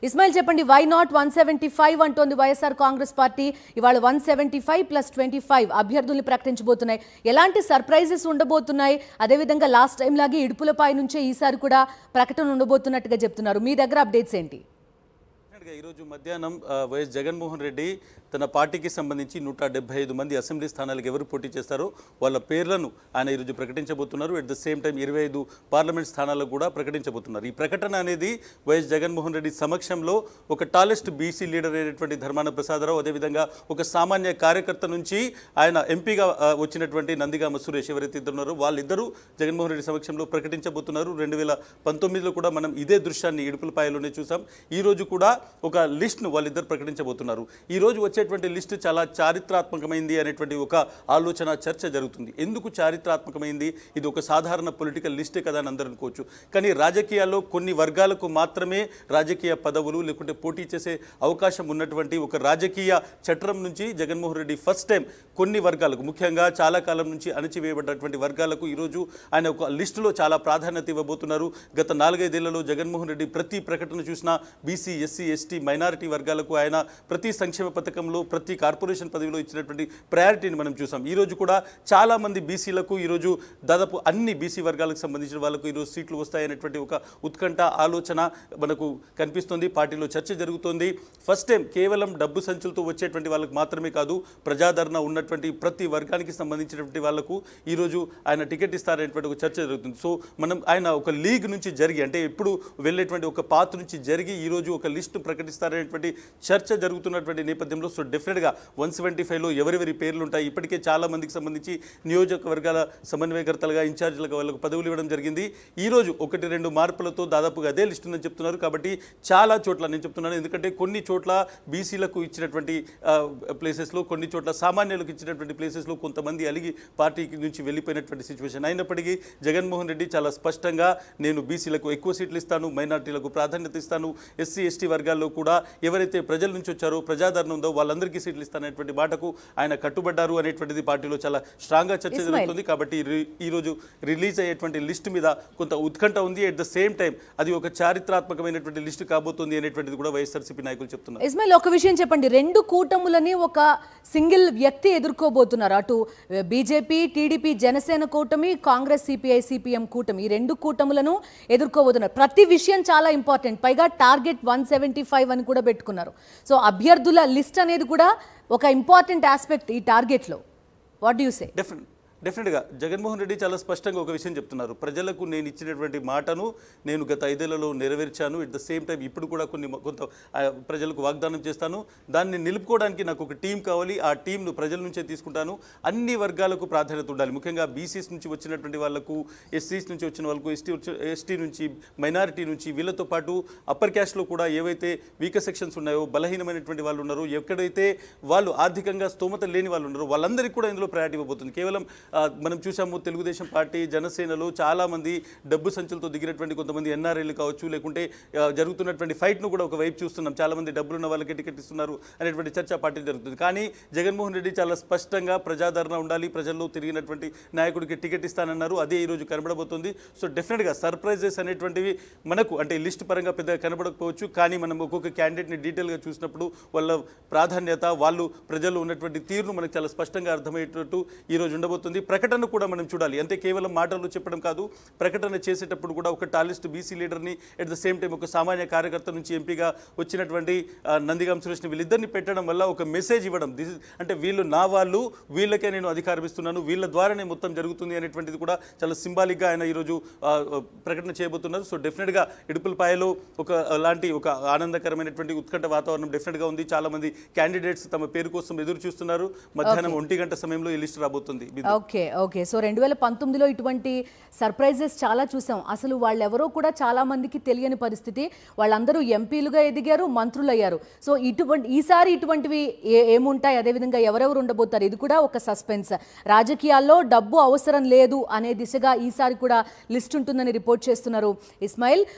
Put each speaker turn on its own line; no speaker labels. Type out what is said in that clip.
ఇస్మాయిల్ చెప్పండి, why not 175 అంటోంది YSR Congress party. ఇవాళ 175+25 అభ్యర్థుల్ని ప్రకటించబోతున్నాయి. ఎలాంటి సర్ప్రైజెస్ ఉండబోతున్నాయి? అదేవిధంగా లాస్ట్ టైం లాగే ఇడుపులపై నుంచే ఈసారి కూడా ప్రకటన ఉండబోతున్నట్టుగా చెప్తున్నారు. మీ దగ్గర అప్డేట్స్ ఏంటి?
ఈరోజు మధ్యాహ్నం వైఎస్ జగన్మోహన్ రెడ్డి తన పార్టీకి సంబంధించి 175 మంది అసెంబ్లీ స్థానాలకు ఎవరు పోటీ చేస్తారో వాళ్ళ పేర్లను ఆయన ఈరోజు ప్రకటించబోతున్నారు. At the same time 25 parliament స్థానాలకు కూడా ప్రకటించబోతున్నారు. ఈ ప్రకటన అనేది వైఎస్ జగన్మోహన్ రెడ్డి సమక్షంలో ఒక టాలెస్ట్ బీసీ లీడర్ అయినటువంటి ధర్మాన ప్రసాదరావు, అదేవిధంగా ఒక సామాన్య కార్యకర్త నుంచి ఆయన ఎంపీగా వచ్చినటువంటి నందిగామ సురేష్ ఎవరైతే ఉన్నారో వాళ్ళిద్దరూ జగన్మోహన్ రెడ్డి సమక్షంలో ప్రకటించబోతున్నారు. 2019లో కూడా మనం ఇదే దృశ్యాన్ని ఇడుపులపాయలోనే చూసాం. ఈ రోజు కూడా ఒక లిస్ట్ను వాళ్ళిద్దరు ప్రకటించబోతున్నారు. ఈ రోజు వచ్చేటువంటి లిస్టు చాలా చారిత్రాత్మకమైంది అనేటువంటి ఒక ఆలోచన చర్చ జరుగుతుంది. ఎందుకు చారిత్రాత్మకమైంది? ఇది ఒక సాధారణ పొలిటికల్ లిస్టే కదా అని అందరూ అనుకోవచ్చు. కానీ రాజకీయాల్లో కొన్ని వర్గాలకు మాత్రమే రాజకీయ పదవులు లేకుంటే పోటీ చేసే అవకాశం ఉన్నటువంటి ఒక రాజకీయ చట్రం నుంచి జగన్మోహన్ రెడ్డి ఫస్ట్ టైం కొన్ని వర్గాలకు, ముఖ్యంగా చాలా కాలం నుంచి అణచివేయబడ్డటువంటి వర్గాలకు ఈరోజు ఆయన ఒక లిస్టులో చాలా ప్రాధాన్యత ఇవ్వబోతున్నారు. గత 4-5 ఏళ్లలో జగన్మోహన్ రెడ్డి ప్రతి ప్రకటన చూసినా బీసీ, ఎస్సీ, ఎస్టీ, మైనారిటీ వర్గాలకు ఆయన ప్రతి సంక్షేమ పథకంలో, ప్రతి కార్పొరేషన్ పదవిలో ఇచ్చినటువంటి ప్రయారిటీని మనం చూసాం. ఈరోజు కూడా చాలామంది బీసీలకు ఈరోజు దాదాపు అన్ని బీసీ వర్గాలకు సంబంధించిన వాళ్ళకు ఈరోజు సీట్లు వస్తాయనేటువంటి ఒక ఉత్కంఠ ఆలోచన మనకు కనిపిస్తుంది. పార్టీలో చర్చ జరుగుతోంది. ఫస్ట్ టైం కేవలం డబ్బు సంచులతో వచ్చేటువంటి వాళ్ళకు మాత్రమే కాదు, ప్రజాదరణ ఉన్నటువంటి ప్రతి వర్గానికి సంబంధించినటువంటి వాళ్లకు ఈరోజు ఆయన టికెట్ ఇస్తారనేటువంటి ఒక చర్చ జరుగుతుంది. సో మనం ఆయన ఒక లీగ్ నుంచి జరిగి, అంటే ఎప్పుడు వెళ్ళేటువంటి ఒక పాత్ నుంచి జరిగి ఈరోజు ఒక లిస్టు ప్రకటిస్తారనేటువంటి చర్చ జరుగుతున్నటువంటి నేపథ్యంలో సో డెఫినెట్గా 175లో ఎవరెవరి పేర్లు ఉంటాయి. ఇప్పటికే చాలా మందికి సంబంధించి నియోజకవర్గాల సమన్వయకర్తలుగా, ఇన్ఛార్జీలుగా వాళ్ళకు పదవులు ఇవ్వడం జరిగింది. ఈరోజు 1-2 మార్పులతో దాదాపుగా అదే లిస్ట్ ఉందని చెప్తున్నారు. కాబట్టి చాలా చోట్ల నేను చెప్తున్నాను, ఎందుకంటే కొన్ని చోట్ల బీసీలకు ఇచ్చినటువంటి ప్లేసెస్లో, కొన్ని చోట్ల సామాన్యులకు ఇచ్చినటువంటి ప్లేసెస్లో కొంతమంది అలిగి పార్టీ నుంచి వెళ్ళిపోయినటువంటి సిచ్యువేషన్ అయినప్పటికీ జగన్మోహన్ రెడ్డి చాలా స్పష్టంగా నేను బీసీలకు ఎక్కువ సీట్లు ఇస్తాను, మైనార్టీలకు ప్రాధాన్యత ఇస్తాను, ఎస్సీ, ఎస్టీ వర్గాల్లో కూడా ఎవరైతే ప్రజల నుంచి వచ్చారో, ప్రజాదరణ ఉందో వాళ్ళందరికీ సీట్లు ఇస్తాననేటువంటి మాటకు ఆయన కట్టుబడ్డారు అనేటువంటిది పార్టీలో చాలా స్ట్రాంగ్గా చర్చ జరుగుతుంది. కాబట్టి ఈరోజు రిలీజ్ అయ్యేటువంటి లిస్టు మీద కొంత ఉత్కంఠ ఉంది. అట్ ద సేమ్ టైం అది ఒక చారిత్రాత్మకమైనటువంటి లిస్టు కాబోతుంది అనేటువంటిది కూడా వైఎస్ఆర్సీపీ నాయకులు చెప్తున్నారు.
ఇస్మాయిల్, ఒక విషయం చెప్పండి, 2 కూటములని ఒక సింగిల్ వ్యక్తి ఎదుర్కోబోతున్నారు. అటు బీజేపీ, టీడీపీ, జనసేన కూటమి, కాంగ్రెస్, సిపిఐ, సిపిఎం కూటమి, ఈ 2 కూటములను ఎదుర్కోబోతున్నారు. ప్రతి విషయం చాలా ఇంపార్టెంట్. పైగా టార్గెట్ 175 అని కూడా పెట్టుకున్నారు. సో అభ్యర్థుల లిస్ట్ అనేది కూడా ఒక ఇంపార్టెంట్ ఆస్పెక్ట్ ఈ టార్గెట్లో. What do you say?
డెఫినెట్గా జగన్మోహన్ రెడ్డి చాలా స్పష్టంగా ఒక విషయం చెప్తున్నారు. ప్రజలకు నేను ఇచ్చినటువంటి మాటను నేను గత 5 ఏళ్లలో నెరవేర్చాను. ఎట్ ద సేమ్ టైం ఇప్పుడు కూడా కొంత ప్రజలకు వాగ్దానం చేస్తాను. దాన్ని నిలుపుకోవడానికి నాకు ఒక టీం కావాలి. ఆ టీంను ప్రజల నుంచే తీసుకుంటాను. అన్ని వర్గాలకు ప్రాధాన్యత ఉండాలి. ముఖ్యంగా బీసీస్ నుంచి వచ్చినటువంటి వాళ్ళకు, ఎస్సీస్ నుంచి వచ్చిన వాళ్ళకు, ఎస్టీ నుంచి, మైనారిటీ నుంచి, వీళ్ళతో పాటు అప్పర్ క్యాస్ట్లో కూడా ఏవైతే వీకర్ సెక్షన్స్ ఉన్నాయో, బలహీనమైనటువంటి వాళ్ళు ఉన్నారో, ఎక్కడైతే వాళ్ళు ఆర్థికంగా స్తోమత లేని వాళ్ళు ఉన్నారో వాళ్ళందరికీ కూడా ఇందులో ప్రయారిటీ ఇవ్వబోతుంది. కేవలం మనం చూసాము తెలుగుదేశం పార్టీ, జనసేనలో చాలామంది డబ్బు సంచులతో దిగినటువంటి కొంతమంది ఎన్ఆర్ఐలు కావచ్చు, లేకుంటే జరుగుతున్నటువంటి ఫైట్ను కూడా ఒకవైపు చూస్తున్నాం. చాలామంది డబ్బులున్న వాళ్ళకి టికెట్ ఇస్తున్నారు అనేటువంటి చర్చ పార్టీ జరుగుతుంది. కానీ జగన్మోహన్ రెడ్డి చాలా స్పష్టంగా ప్రజాదరణ ఉండాలి, ప్రజల్లో తిరిగినటువంటి నాయకుడికి టికెట్ ఇస్తానన్నారు. అదే ఈరోజు కనబడబోతుంది. సో డెఫినెట్గా సర్ప్రైజెస్ అనేటువంటివి మనకు అంటే లిస్ట్ పరంగా పెద్దగా కనబడకపోవచ్చు, కానీ మనం ఒక్కొక్క క్యాండిడేట్ని డీటెయిల్గా చూసినప్పుడు వాళ్ళ ప్రాధాన్యత, వాళ్ళు ప్రజల్లో ఉన్నటువంటి తీరును మనకు చాలా స్పష్టంగా అర్థమయ్యేటట్టు ఈరోజు ఉండబోతుంది. ప్రకటన కూడా మనం చూడాలి. అంతే కేవలం మాటలు చెప్పడం కాదు, ప్రకటన చేసేటప్పుడు కూడా ఒక టాలెస్ట్ బీసీ లీడర్ని, అట్ ద సేమ్ టైం ఒక సామాన్య కార్యకర్త నుంచి ఎంపీగా వచ్చినటువంటి నందిగామ సురేష్ని, వీళ్ళిద్దరిని పెట్టడం వల్ల ఒక మెసేజ్ ఇవ్వడం, అంటే వీళ్ళు నా వాళ్ళు, వీళ్ళకే నేను అధికారం ఇస్తున్నాను, వీళ్ళ ద్వారానే మొత్తం జరుగుతుంది అనేటువంటిది కూడా చాలా సింబాలిక్గా ఆయన ఈరోజు ప్రకటన చేయబోతున్నారు. సో డెఫినెట్గా ఇడుపులపాయలో లాంటి ఒక ఆనందకరమైనటువంటి ఉత్కంఠ వాతావరణం డెఫినెట్గా ఉంది. చాలామంది క్యాండిడేట్స్ తమ పేరు కోసం ఎదురు చూస్తున్నారు. మధ్యాహ్నం 1 గంట సమయంలో ఈ లిస్ట్ రాబోతుంది.
ఓకే. సో 2019లో ఇటువంటి సర్ప్రైజెస్ చాలా చూసాం. అసలు వాళ్ళెవరో కూడా చాలా మందికి తెలియని పరిస్థితి. వాళ్ళందరూ ఎంపీలుగా ఎదిగారు, మంత్రులు అయ్యారు. సో ఈసారి ఇటువంటివి ఏముంటాయి, అదేవిధంగా ఎవరెవరు ఉండబోతారు, ఇది కూడా ఒక సస్పెన్స్. రాజకీయాల్లో డబ్బు అవసరం లేదు అనే దిశగా ఈసారి కూడా లిస్ట్ ఉంటుందని రిపోర్ట్ చేస్తున్నారు ఇస్మాయిల్.